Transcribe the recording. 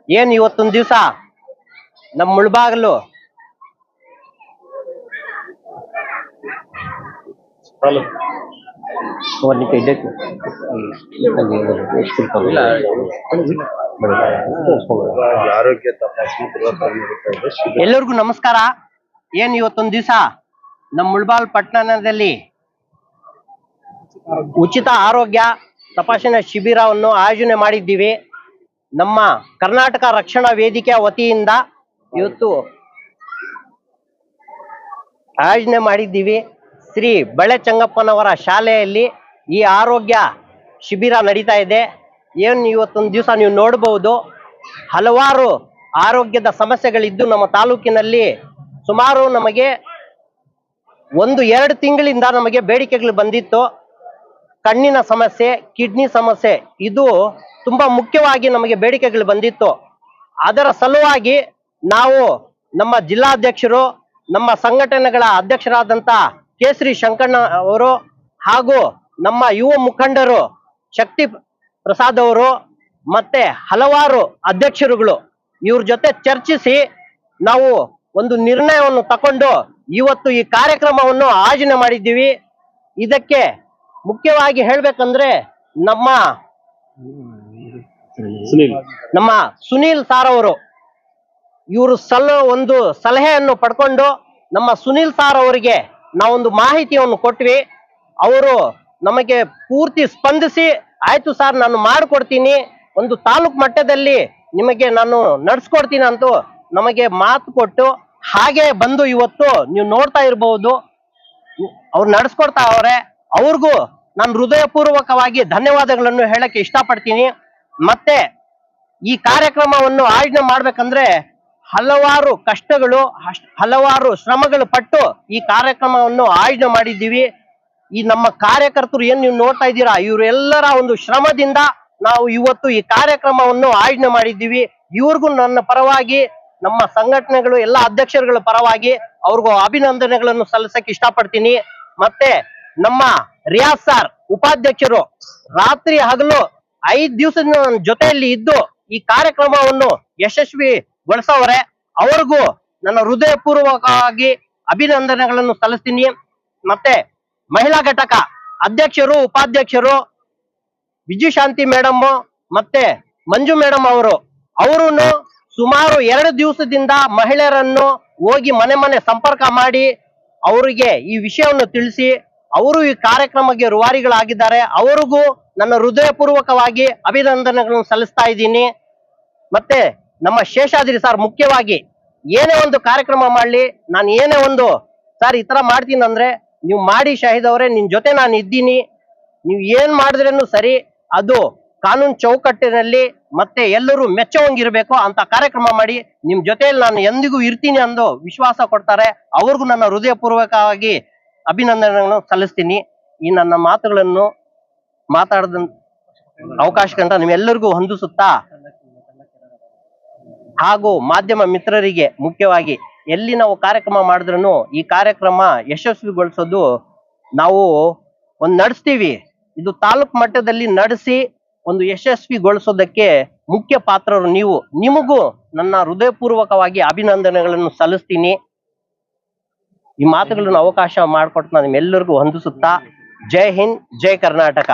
ಏನ್ ಇವತ್ತೊಂದ್ ದಿವಸ ನಮ್ಮ ಮುಳಬಾಗಲು ಎಲ್ಲರಿಗೂ ನಮಸ್ಕಾರ. ಏನ್ ಇವತ್ತೊಂದ್ ದಿವಸ ನಮ್ಮ ಮುಳಬಾಗಿಲು ಪಟ್ಟಣದಲ್ಲಿ ಉಚಿತ ಆರೋಗ್ಯ ತಪಾಸಣೆ ಶಿಬಿರವನ್ನು ಆಯೋಜನೆ ಮಾಡಿದ್ದೀವಿ. ನಮ್ಮ ಕರ್ನಾಟಕ ರಕ್ಷಣಾ ವೇದಿಕೆಯ ವತಿಯಿಂದ ಇವತ್ತು ಆಯೋಜನೆ ಮಾಡಿದ್ದೀವಿ. ಶ್ರೀ ಬಳೆ ಚಂಗಪ್ಪನವರ ಶಾಲೆಯಲ್ಲಿ ಈ ಆರೋಗ್ಯ ಶಿಬಿರ ನಡೀತಾ ಇದೆ. ಏನು ಇವತ್ತೊಂದು ದಿವಸ ನೀವು ನೋಡಬಹುದು, ಹಲವಾರು ಆರೋಗ್ಯದ ಸಮಸ್ಯೆಗಳಿದ್ದು ನಮ್ಮ ತಾಲೂಕಿನಲ್ಲಿ ಸುಮಾರು ನಮಗೆ 1-2 ತಿಂಗಳಿಂದ ನಮಗೆ ಬೇಡಿಕೆಗಳು ಬಂದಿತ್ತು. ಕಣ್ಣಿನ ಸಮಸ್ಯೆ, ಕಿಡ್ನಿ ಸಮಸ್ಯೆ, ಇದು ತುಂಬಾ ಮುಖ್ಯವಾಗಿ ನಮಗೆ ಬೇಡಿಕೆಗಳು ಬಂದಿತ್ತು. ಅದರ ಸಲುವಾಗಿ ನಾವು ನಮ್ಮ ಜಿಲ್ಲಾಧ್ಯಕ್ಷರು, ನಮ್ಮ ಸಂಘಟನೆಗಳ ಅಧ್ಯಕ್ಷರಾದಂತ ಕೇಸರಿ ಶಂಕಣ್ಣ ಅವರು ಹಾಗೂ ನಮ್ಮ ಯುವ ಮುಖಂಡರು ಶಕ್ತಿ ಪ್ರಸಾದ್ ಅವರು ಮತ್ತೆ ಹಲವಾರು ಅಧ್ಯಕ್ಷರುಗಳು ಇವ್ರ ಜೊತೆ ಚರ್ಚಿಸಿ ನಾವು ಒಂದು ನಿರ್ಣಯವನ್ನು ತಕೊಂಡು ಇವತ್ತು ಈ ಕಾರ್ಯಕ್ರಮವನ್ನು ಆಯೋಜನೆ ಮಾಡಿದ್ದೀವಿ. ಇದಕ್ಕೆ ಮುಖ್ಯವಾಗಿ ಹೇಳ್ಬೇಕಂದ್ರೆ ನಮ್ಮ ಸುನೀಲ್ ಸಾರ್ ಅವರು ಇವರು ಒಂದು ಸಲಹೆಯನ್ನು ಪಡ್ಕೊಂಡು ನಮ್ಮ ಸುನೀಲ್ ಸಾರ್ ಅವರಿಗೆ ನಾವೊಂದು ಮಾಹಿತಿಯನ್ನು ಕೊಟ್ವಿ. ಅವರು ನಮಗೆ ಪೂರ್ತಿ ಸ್ಪಂದಿಸಿ ಆಯ್ತು ಸರ್ ನಾನು ಮಾಡಿಕೊಡ್ತೀನಿ, ಒಂದು ತಾಲೂಕು ಮಟ್ಟದಲ್ಲಿ ನಿಮಗೆ ನಾನು ನಡ್ಸ್ಕೊಡ್ತೀನಿ ಅಂತ ನಮಗೆ ಮಾತು ಕೊಟ್ಟು ಹಾಗೆ ಬಂದು ಇವತ್ತು ನೀವು ನೋಡ್ತಾ ಇರಬಹುದು ಅವ್ರು ನಡ್ಸ್ಕೊಡ್ತಾ ಅವ್ರೆ. ಅವ್ರಿಗೂ ನಾನು ಹೃದಯಪೂರ್ವಕವಾಗಿ ಧನ್ಯವಾದಗಳನ್ನು ಹೇಳಕ್ಕೆ ಇಷ್ಟಪಡ್ತೀನಿ. ಮತ್ತೆ ಈ ಕಾರ್ಯಕ್ರಮವನ್ನು ಆಯೋಜನೆ ಮಾಡ್ಬೇಕಂದ್ರೆ ಹಲವಾರು ಕಷ್ಟಗಳು, ಹಲವಾರು ಶ್ರಮಗಳು ಪಟ್ಟು ಈ ಕಾರ್ಯಕ್ರಮವನ್ನು ಆಯೋಜನೆ ಮಾಡಿದ್ದೀವಿ. ಈ ನಮ್ಮ ಕಾರ್ಯಕರ್ತರು ಏನ್ ನೀವು ನೋಡ್ತಾ ಇದ್ದೀರಾ, ಇವರೆಲ್ಲರ ಒಂದು ಶ್ರಮದಿಂದ ನಾವು ಇವತ್ತು ಈ ಕಾರ್ಯಕ್ರಮವನ್ನು ಆಯೋಜನೆ ಮಾಡಿದ್ದೀವಿ. ಇವ್ರಿಗೂ ನನ್ನ ಪರವಾಗಿ, ನಮ್ಮ ಸಂಘಟನೆಗಳು ಎಲ್ಲ ಅಧ್ಯಕ್ಷರುಗಳ ಪರವಾಗಿ ಅವ್ರಿಗೂ ಅಭಿನಂದನೆಗಳನ್ನು ಸಲ್ಲಿಸಕ್ಕೆ ಇಷ್ಟಪಡ್ತೀನಿ. ಮತ್ತೆ ನಮ್ಮ ರಿಯಾಜ್ ಸರ್ ಉಪಾಧ್ಯಕ್ಷರು ರಾತ್ರಿ ಹಗಲು 5 ದಿವಸದ ಜೊತೆಯಲ್ಲಿ ಇದ್ದು ಈ ಕಾರ್ಯಕ್ರಮವನ್ನು ಯಶಸ್ವಿಗೊಳಿಸೋರೆ. ಅವ್ರಿಗೂ ನನ್ನ ಹೃದಯಪೂರ್ವಕವಾಗಿ ಅಭಿನಂದನೆಗಳನ್ನು ಸಲ್ಲಿಸ್ತೀನಿ. ಮತ್ತೆ ಮಹಿಳಾ ಘಟಕ ಅಧ್ಯಕ್ಷರು, ಉಪಾಧ್ಯಕ್ಷರು ವಿಜಯಶಾಂತಿ ಮೇಡಮ್ ಮತ್ತೆ ಮಂಜು ಮೇಡಮ್ ಅವರು ಸುಮಾರು 2 ದಿವಸದಿಂದ ಮಹಿಳೆಯರನ್ನು ಹೋಗಿ ಮನೆ ಮನೆ ಸಂಪರ್ಕ ಮಾಡಿ ಅವರಿಗೆ ಈ ವಿಷಯವನ್ನು ತಿಳಿಸಿ ಅವರು ಈ ಕಾರ್ಯಕ್ರಮಕ್ಕೆ ರೂವಾರಿಗಳಾಗಿದ್ದಾರೆ. ಅವರಿಗೂ ನನ್ನ ಹೃದಯಪೂರ್ವಕವಾಗಿ ಅಭಿನಂದನೆಗಳನ್ನು ಸಲ್ಲಿಸ್ತಾ ಇದ್ದೀನಿ. ಮತ್ತೆ ನಮ್ಮ ಶೇಷಾದ್ರಿ ಸರ್ ಮುಖ್ಯವಾಗಿ ಏನೇ ಒಂದು ಕಾರ್ಯಕ್ರಮ ಮಾಡ್ಲಿ, ನಾನು ಏನೇ ಒಂದು ಸರ್ ಈ ತರ ಮಾಡ್ತೀನಿ ಅಂದ್ರೆ ನೀವು ಮಾಡಿ ಶಾಹಿದ್ ಅವರೇ, ನಿನ್ ಜೊತೆ ನಾನು ಇದ್ದೀನಿ, ನೀವು ಏನ್ ಮಾಡಿದ್ರೇನು ಸರಿ, ಅದು ಕಾನೂನು ಚೌಕಟ್ಟಿನಲ್ಲಿ ಮತ್ತೆ ಎಲ್ಲರೂ ಮೆಚ್ಚುವಂಗಿರ್ಬೇಕು ಅಂತ ಕಾರ್ಯಕ್ರಮ ಮಾಡಿ ನಿಮ್ ಜೊತೆಯಲ್ಲಿ ನಾನು ಎಂದಿಗೂ ಇರ್ತೀನಿ ಅಂದು ವಿಶ್ವಾಸ ಕೊಡ್ತಾರೆ. ಅವ್ರಿಗೂ ನನ್ನ ಹೃದಯಪೂರ್ವಕವಾಗಿ ಅಭಿನಂದನೆಗಳನ್ನು ಸಲ್ಲಿಸ್ತೀನಿ. ಈ ನನ್ನ ಮಾತುಗಳನ್ನು ಮಾತಾಡದ ಅವಕಾಶಕ್ಕಂತ ನಿಮ್ಮೆಲ್ಲರಿಗೂ ಹೊಂದಿಸುತ್ತಾ ಹಾಗೂ ಮಾಧ್ಯಮ ಮಿತ್ರರಿಗೆ ಮುಖ್ಯವಾಗಿ ಎಲ್ಲಿ ನಾವು ಕಾರ್ಯಕ್ರಮ ಮಾಡಿದ್ರೂ ಈ ಕಾರ್ಯಕ್ರಮ ಯಶಸ್ವಿಗೊಳಿಸೋದು ನಾವು ನಡೆಸ್ತೀವಿ. ಇದು ತಾಲೂಕು ಮಟ್ಟದಲ್ಲಿ ನಡೆಸಿ ಒಂದು ಯಶಸ್ವಿಗೊಳಿಸೋದಕ್ಕೆ ಮುಖ್ಯ ಪಾತ್ರರು ನೀವು. ನಿಮಗೂ ನನ್ನ ಹೃದಯಪೂರ್ವಕವಾಗಿ ಅಭಿನಂದನೆಗಳನ್ನು ಸಲ್ಲಿಸ್ತೀನಿ. ಈ ಮಾತುಗಳನ್ನು ಅವಕಾಶ ಮಾಡಿಕೊಟ್ಟು ನಾನು ನಿಮ್ಮೆಲ್ಲರಿಗೂ ಹೊಂದಿಸುತ್ತಾ ಜೈ ಹಿಂದ್, ಜೈ ಕರ್ನಾಟಕ.